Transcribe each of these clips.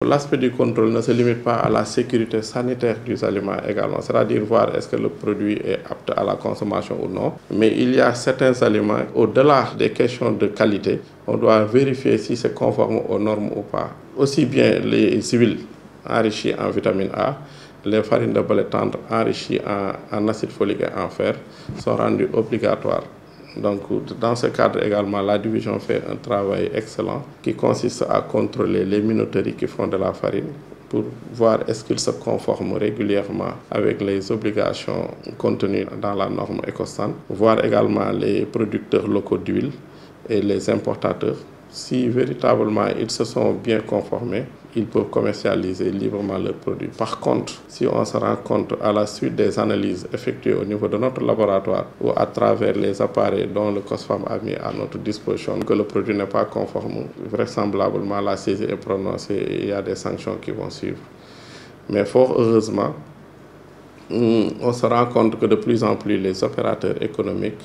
L'aspect du contrôle ne se limite pas à la sécurité sanitaire des aliments également, c'est-à-dire voir est-ce que le produit est apte à la consommation ou non. Mais il y a certains aliments, au-delà des questions de qualité, on doit vérifier si c'est conforme aux normes ou pas. Aussi bien les huiles enrichies en vitamine A, les farines de blé tendre enrichies en acide folique et en fer sont rendues obligatoires. Donc, dans ce cadre également, la division fait un travail excellent qui consiste à contrôler les minoteries qui font de la farine pour voir est-ce qu'ils se conforment régulièrement avec les obligations contenues dans la norme Ecostan, voir également les producteurs locaux d'huile et les importateurs. Si véritablement ils se sont bien conformés, ils peuvent commercialiser librement leurs produits. Par contre, si on se rend compte à la suite des analyses effectuées au niveau de notre laboratoire ou à travers les appareils dont le COSFAM a mis à notre disposition que le produit n'est pas conforme, vraisemblablement la saisie est prononcée et il y a des sanctions qui vont suivre. Mais fort heureusement, on se rend compte que de plus en plus les opérateurs économiques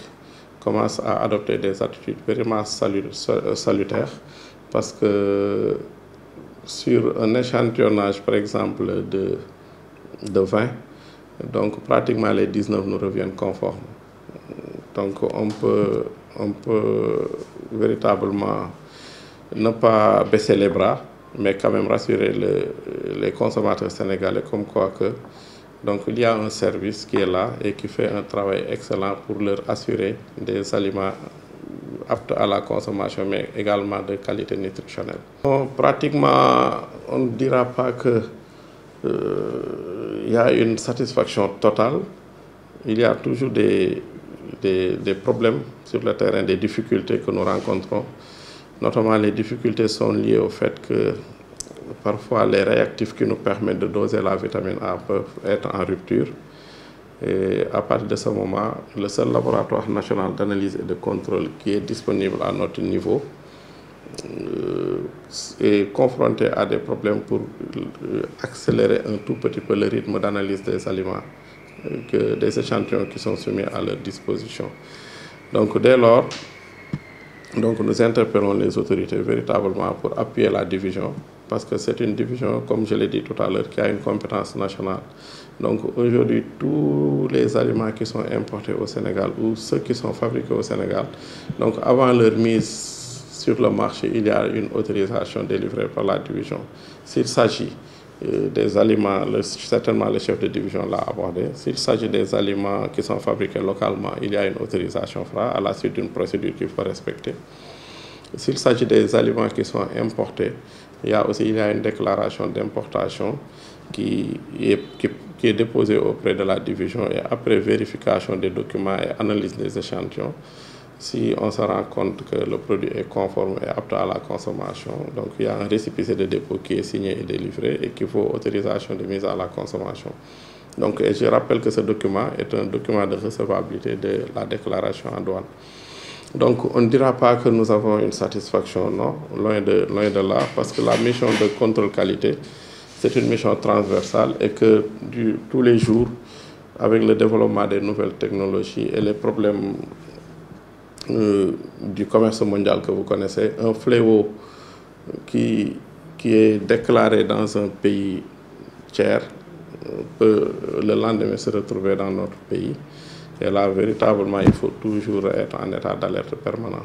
commencent à adopter des attitudes vraiment salutaires parce que sur un échantillonnage, par exemple, de 20, donc pratiquement les 19 nous reviennent conformes. Donc on peut véritablement ne pas baisser les bras, mais quand même rassurer les consommateurs sénégalais comme quoi que donc il y a un service qui est là et qui fait un travail excellent pour leur assurer des aliments aptes à la consommation, mais également de qualité nutritionnelle. Pratiquement, on ne dira pas qu'il y a une satisfaction totale. Il y a toujours des problèmes sur le terrain, des difficultés que nous rencontrons. Notamment, les difficultés sont liées au fait que parfois les réactifs qui nous permettent de doser la vitamine A peuvent être en rupture. Et à partir de ce moment, le seul laboratoire national d'analyse et de contrôle qui est disponible à notre niveau est confronté à des problèmes pour accélérer un tout petit peu le rythme d'analyse des aliments, des échantillons qui sont soumis à leur disposition. Donc dès lors, nous interpellons les autorités véritablement pour appuyer la division, parce que c'est une division, comme je l'ai dit tout à l'heure, qui a une compétence nationale. Donc aujourd'hui, tous les aliments qui sont importés au Sénégal ou ceux qui sont fabriqués au Sénégal, donc avant leur mise sur le marché, il y a une autorisation délivrée par la division. S'il s'agit des aliments, certainement le chef de division l'a abordé. S'il s'agit des aliments qui sont fabriqués localement, il y a une autorisation FRA à la suite d'une procédure qu'il faut respecter. S'il s'agit des aliments qui sont importés, il y a une déclaration d'importation qui est déposée auprès de la division et après vérification des documents et analyse des échantillons, si on se rend compte que le produit est conforme et apte à la consommation, donc il y a un récépissé de dépôt qui est signé et délivré et qui vaut autorisation de mise à la consommation. Donc je rappelle que ce document est un document de recevabilité de la déclaration en douane. Donc on ne dira pas que nous avons une satisfaction, non, loin de là, parce que la mission de contrôle qualité, c'est une mission transversale et que tous les jours, avec le développement des nouvelles technologies et les problèmes du commerce mondial que vous connaissez, un fléau qui est déclaré dans un pays tiers peut le lendemain se retrouver dans notre pays. Et là, véritablement, il faut toujours être en état d'alerte permanent.